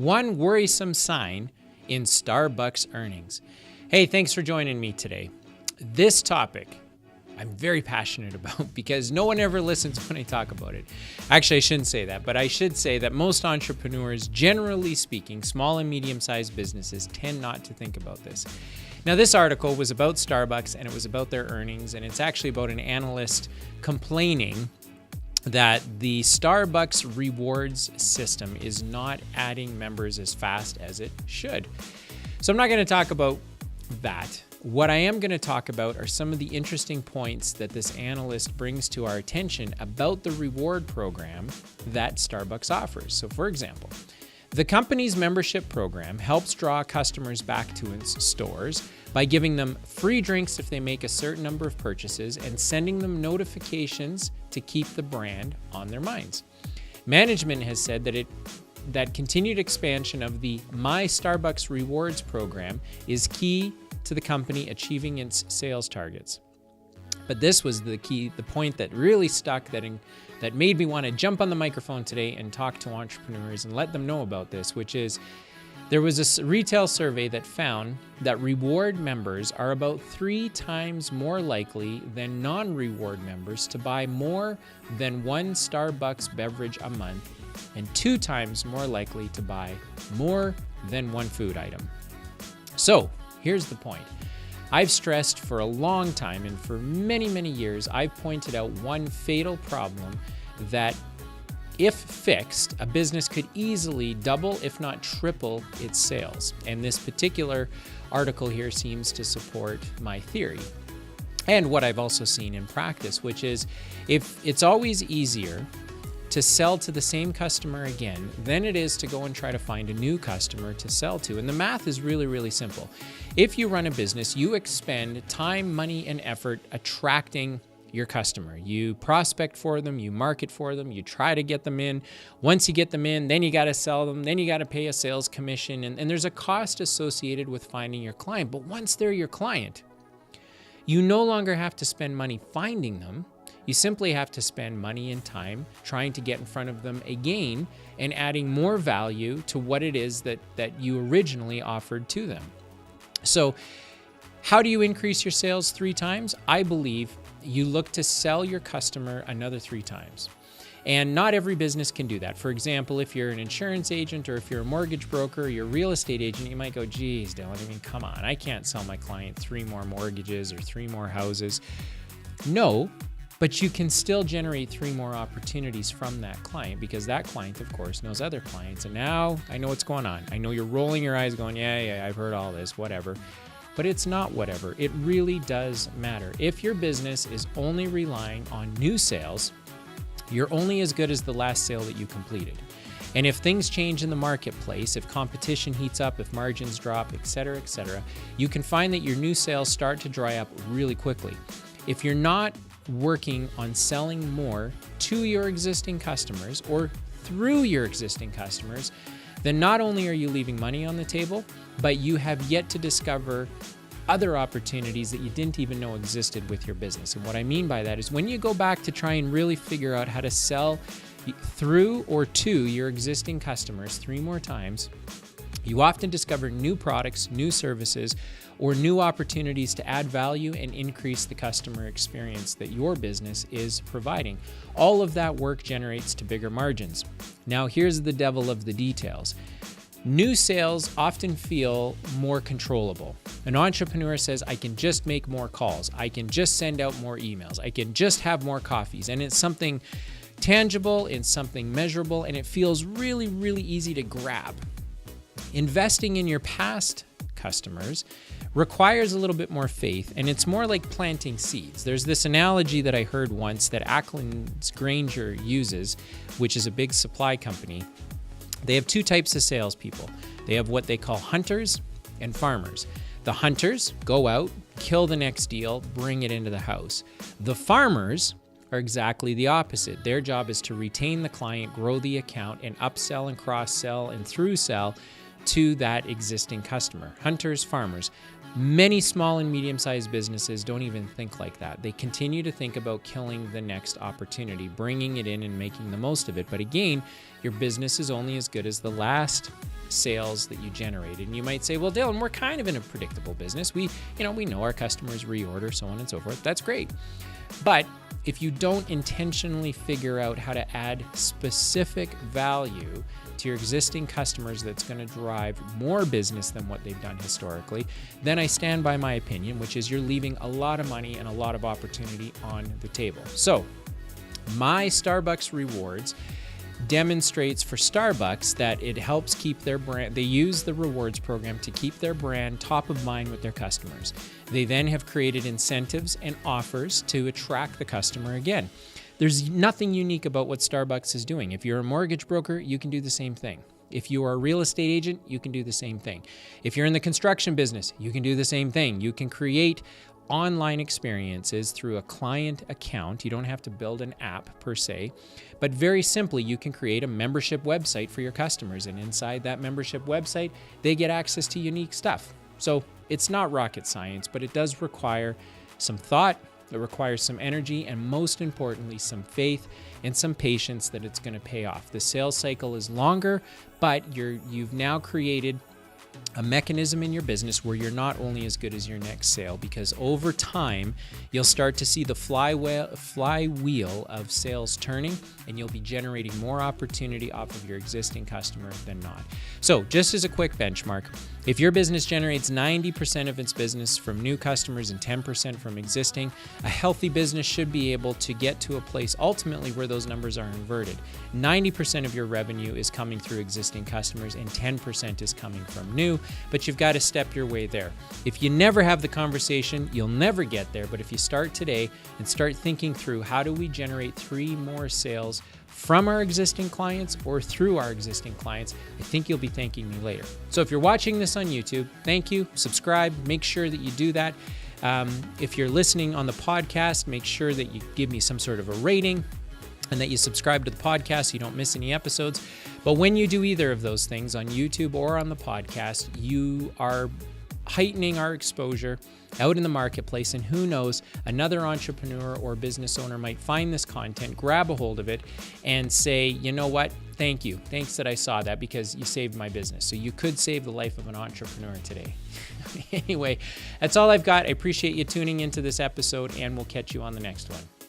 One worrisome sign in Starbucks earnings. Hey, thanks for joining me today. This topic I'm very passionate about because no one ever listens when I talk about it. Actually, I shouldn't say that, but I should say that most entrepreneurs, generally speaking, small and medium-sized businesses tend not to think about this. Now, this article was about Starbucks and it was about their earnings, and it's actually about an analyst complaining that the Starbucks rewards system is not adding members as fast as it should. So I'm not going to talk about that. What I am going to talk about are some of the interesting points that this analyst brings to our attention about the reward program that Starbucks offers. So for example, the company's membership program helps draw customers back to its stores by giving them free drinks if they make a certain number of purchases and sending them notifications to keep the brand on their minds. Management has said that continued expansion of the My Starbucks Rewards program is key to the company achieving its sales targets. But this was the point that really stuck, that made me want to jump on the microphone today and talk to entrepreneurs and let them know about this, which is there was a retail survey that found that reward members are about 3 times more likely than non-reward members to buy more than one Starbucks beverage a month and 2 times more likely to buy more than one food item. So, here's the point. I've stressed for a long time, and for many, many years, I've pointed out one fatal problem that, if fixed, a business could easily double, if not triple, its sales. And this particular article here seems to support my theory. And what I've also seen in practice, which is if it's always easier to sell to the same customer again than it is to go and try to find a new customer to sell to. And the math is really, really simple. If you run a business, you expend time, money, and effort attracting your customer. You prospect for them, you market for them, you try to get them in. Once you get them in, then you got to sell them, then you got to pay a sales commission, and there's a cost associated with finding your client. But once they're your client, you no longer have to spend money finding them. You simply have to spend money and time trying to get in front of them again and adding more value to what it is that you originally offered to them. So how do you increase your sales 3 times? I believe you look to sell your customer another 3 times. And not every business can do that. For example, if you're an insurance agent or if you're a mortgage broker or you're a real estate agent, you might go, geez, Dylan, I mean, come on, I can't sell my client 3 more mortgages or 3 more houses. No. But you can still generate 3 more opportunities from that client because that client, of course, knows other clients. And now I know what's going on. I know you're rolling your eyes going, yeah, I've heard all this, whatever. But it's not whatever. It really does matter. If your business is only relying on new sales, you're only as good as the last sale that you completed. And if things change in the marketplace, if competition heats up, if margins drop, et cetera, you can find that your new sales start to dry up really quickly. If you're not working on selling more to your existing customers or through your existing customers, then not only are you leaving money on the table, but you have yet to discover other opportunities that you didn't even know existed with your business. And what I mean by that is when you go back to try and really figure out how to sell through or to your existing customers 3 more times, you often discover new products, new services, or new opportunities to add value and increase the customer experience that your business is providing. All of that work generates to bigger margins. Now, here's the devil of the details. New sales often feel more controllable. An entrepreneur says, I can just make more calls. I can just send out more emails. I can just have more coffees. And it's something tangible, it's something measurable, and it feels really, really easy to grab. Investing in your past customers requires a little bit more faith, and it's more like planting seeds. There's this analogy that I heard once that Ackland's Granger uses, which is a big supply company. They have 2 types of salespeople. They have what they call hunters and farmers. The hunters go out, kill the next deal, bring it into the house. The farmers are exactly the opposite. Their job is to retain the client, grow the account, and upsell and cross-sell and through-sell to that existing customer. Hunters, farmers. Many small and medium-sized businesses don't even think like that. They continue to think about killing the next opportunity, bringing it in and making the most of it. But again, your business is only as good as the last sales that you generated. And you might say, well, Dylan, we're kind of in a predictable business. We know our customers reorder, so on and so forth. That's great. But if you don't intentionally figure out how to add specific value to your existing customers that's going to drive more business than what they've done historically, then I stand by my opinion, which is you're leaving a lot of money and a lot of opportunity on the table. So my Starbucks rewards demonstrates for Starbucks that it helps keep their brand. They use the rewards program to keep their brand top of mind with their customers. They then have created incentives and offers to attract the customer again. There's nothing unique about what Starbucks is doing. If you're a mortgage broker, you can do the same thing. If you are a real estate agent, you can do the same thing. If you're in the construction business, you can do the same thing. You can create online experiences through a client account. You don't have to build an app per se, but very simply, you can create a membership website for your customers. And inside that membership website, they get access to unique stuff. So it's not rocket science, but it does require some thought. It requires some energy, and most importantly, some faith and some patience that it's going to pay off. The sales cycle is longer, but you've now created a mechanism in your business where you're not only as good as your next sale, because over time, you'll start to see the flywheel of sales turning, and you'll be generating more opportunity off of your existing customer than not. So just as a quick benchmark, if your business generates 90% of its business from new customers and 10% from existing, a healthy business should be able to get to a place ultimately where those numbers are inverted. 90% of your revenue is coming through existing customers and 10% is coming from new, but you've got to step your way there. If you never have the conversation, you'll never get there. But if you start today and start thinking through how do we generate 3 more sales from our existing clients or through our existing clients, I think you'll be thanking me later. So if you're watching this on YouTube, thank you. Subscribe. Make sure that you do that. If you're listening on the podcast, make sure that you give me some sort of a rating and that you subscribe to the podcast so you don't miss any episodes. But when you do either of those things on YouTube or on the podcast, you are heightening our exposure out in the marketplace, and who knows, another entrepreneur or business owner might find this content, grab a hold of it, and say, you know what, thank you. Thanks that I saw that because you saved my business. So you could save the life of an entrepreneur today. Anyway, that's all I've got. I appreciate you tuning into this episode, and we'll catch you on the next one.